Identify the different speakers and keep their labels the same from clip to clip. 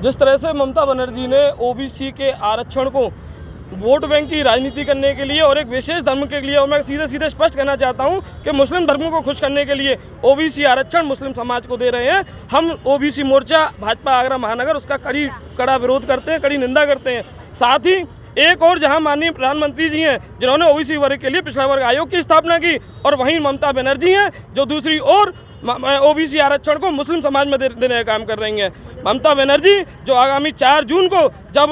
Speaker 1: जिस तरह से ममता बनर्जी ने ओबीसी के आरक्षण को वोट बैंक की राजनीति करने के लिए और एक विशेष धर्म के लिए, और मैं सीधे सीधे स्पष्ट कहना चाहता हूं कि मुस्लिम धर्मों को खुश करने के लिए ओबीसी आरक्षण मुस्लिम समाज को दे रहे हैं। हम ओबीसी मोर्चा भाजपा आगरा महानगर उसका कड़ा विरोध करते हैं, कड़ी निंदा करते हैं। साथ ही एक और जहां माननीय प्रधानमंत्री जी हैं जिन्होंने ओबीसी वर्ग के लिए पिछड़ा वर्ग आयोग की स्थापना की, और वहीं ममता बनर्जी हैं जो दूसरी ओर ओबीसी आरक्षण को मुस्लिम समाज में देने का काम कर रही हैं। ममता बनर्जी जो आगामी 4 जून को जब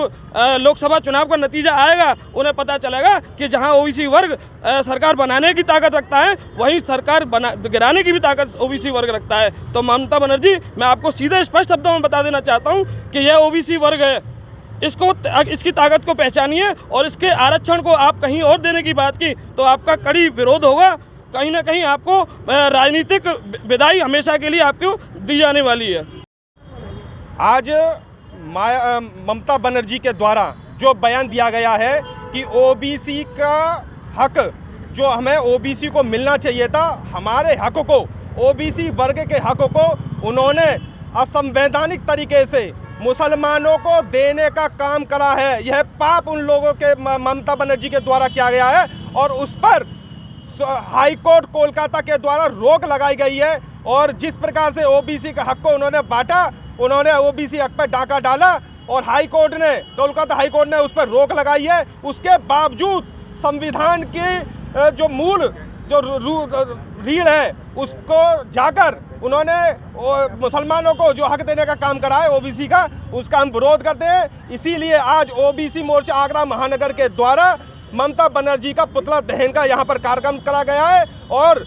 Speaker 1: लोकसभा चुनाव का नतीजा आएगा, उन्हें पता चलेगा कि जहां ओबीसी वर्ग सरकार बनाने की ताकत रखता है, वहीं सरकार गिराने की भी ताकत ओबीसी वर्ग रखता है। तो ममता बनर्जी, मैं आपको सीधे स्पष्ट शब्दों में बता देना चाहता हूं कि यह ओबीसी वर्ग है, इसकी ताकत को पहचानिए, और इसके आरक्षण को आप कहीं और देने की बात की तो आपका कड़ी विरोध होगा। कहीं ना कहीं आपको राजनीतिक विदाई हमेशा के लिए आपको दी जाने वाली है।
Speaker 2: आज ममता बनर्जी के द्वारा जो बयान दिया गया है कि ओबीसी का हक जो हमें ओबीसी को मिलना चाहिए था, हमारे हक को, ओबीसी वर्ग के हक को उन्होंने असंवैधानिक तरीके से मुसलमानों को देने का काम करा है। यह पाप उन लोगों के ममता बनर्जी के द्वारा किया गया है, और उस पर हाई कोर्ट कोलकाता के द्वारा रोक लगाई गई है। और जिस प्रकार से ओबीसी का हक को उन्होंने बांटा, उन्होंने ओबीसी हक पर डाका डाला, और कोलकाता हाई कोर्ट ने उस पर रोक लगाई है। उसके बावजूद संविधान की जो मूल जो रीढ़ है उसको जाकर उन्होंने मुसलमानों को जो हक देने का काम करा है ओबीसी का, उसका हम विरोध करते हैं। इसीलिए आज ओबीसी मोर्चा आगरा महानगर के द्वारा ममता बनर्जी का पुतला दहन का यहाँ पर कार्यक्रम करा गया है। और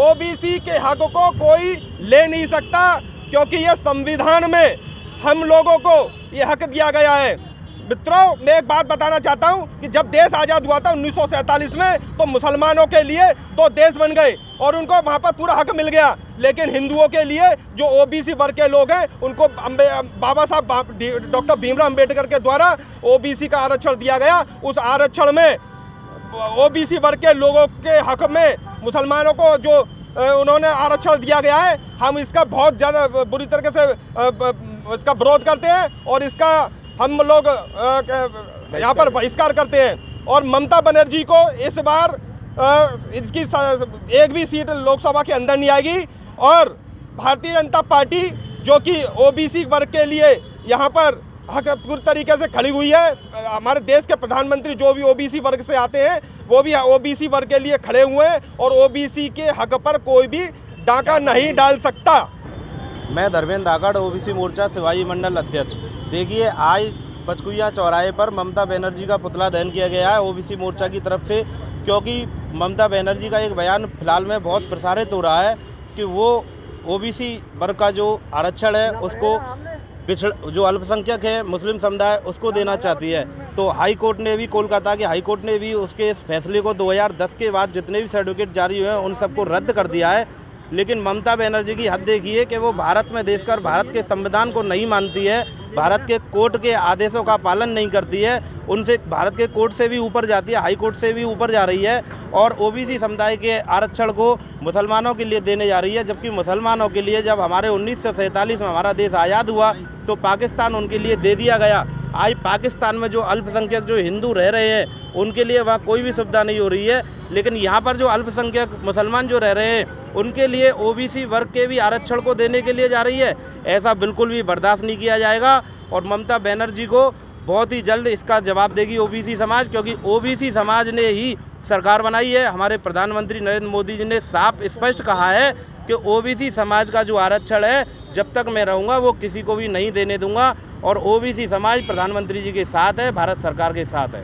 Speaker 2: ओबीसी के हक को कोई ले नहीं सकता, क्योंकि ये संविधान में हम लोगों को ये हक दिया गया है। मित्रों, मैं एक बात बताना चाहता हूँ कि जब देश आज़ाद हुआ था 1947 में, तो मुसलमानों के लिए 2 देश बन गए और उनको वहाँ पर पूरा हक मिल गया। लेकिन हिंदुओं के लिए जो ओबीसी वर्ग के लोग हैं, उनको बाबा साहब डॉक्टर भीमराव अम्बेडकर के द्वारा ओबीसी का आरक्षण दिया गया। उस आरक्षण में ओबीसी वर्ग के लोगों के हक में मुसलमानों को जो उन्होंने आरक्षण दिया गया है, हम इसका बहुत ज़्यादा बुरी तरीके से इसका विरोध करते हैं, और इसका हम लोग यहाँ पर बहिष्कार करते हैं। और ममता बनर्जी को इस बार इसकी एक भी सीट लोकसभा के अंदर नहीं आएगी, और भारतीय जनता पार्टी जो कि ओबीसी वर्ग के लिए यहाँ पर हक पूरी तरीके से खड़ी हुई है। हमारे देश के प्रधानमंत्री जो भी ओबीसी वर्ग से आते हैं, वो भी ओबीसी वर्ग के लिए खड़े हुए हैं, और ओबीसी के हक पर कोई भी डाका नहीं डाल सकता।
Speaker 3: मैं धर्मेंद्र धाकड़, ओबीसी मोर्चा सिवाई मंडल अध्यक्ष। देखिए, आज पचकुइया चौराहे पर ममता बनर्जी का पुतला दहन किया गया है ओबीसी मोर्चा की तरफ से, क्योंकि ममता बनर्जी का एक बयान फिलहाल में बहुत प्रसारित हो रहा है कि वो ओबीसी वर्ग का जो आरक्षण है उसको जो अल्पसंख्यक है मुस्लिम समुदाय उसको देना चाहती है। तो हाई कोर्ट ने भी, कोलकाता के हाई कोर्ट ने भी उसके इस फैसले को 2010 के बाद जितने भी सर्टिफिकेट जारी हुए हैं उन सबको रद्द कर दिया है। लेकिन ममता बनर्जी की हद देखिए कि वो भारत में देशकर भारत के संविधान को नहीं मानती है, भारत के कोर्ट के आदेशों का पालन नहीं करती है, उनसे भारत के कोर्ट से भी ऊपर जाती है, हाई कोर्ट से भी ऊपर जा रही है, और ओबीसी समुदाय के आरक्षण को मुसलमानों के लिए देने जा रही है। जबकि मुसलमानों के लिए जब हमारे 1947 में हमारा देश आज़ाद हुआ तो पाकिस्तान उनके लिए दे दिया गया। आज पाकिस्तान में जो अल्पसंख्यक जो हिंदू रह रहे हैं उनके लिए वहाँ कोई भी सुविधा नहीं हो रही है, लेकिन यहाँ पर जो अल्पसंख्यक मुसलमान जो रह रहे हैं उनके लिए ओबीसी वर्ग के भी आरक्षण को देने के लिए जा रही है। ऐसा बिल्कुल भी बर्दाश्त नहीं किया जाएगा, और ममता बनर्जी को बहुत ही जल्द इसका जवाब देगी ओबीसी समाज, क्योंकि ओबीसी समाज ने ही सरकार बनाई है। हमारे प्रधानमंत्री नरेंद्र मोदी जी ने साफ स्पष्ट कहा है कि ओबीसी समाज का जो आरक्षण है जब तक मैं रहूँगा वो किसी को भी नहीं देने दूंगा, और ओबीसी समाज प्रधानमंत्री जी के साथ है, भारत सरकार के साथ है।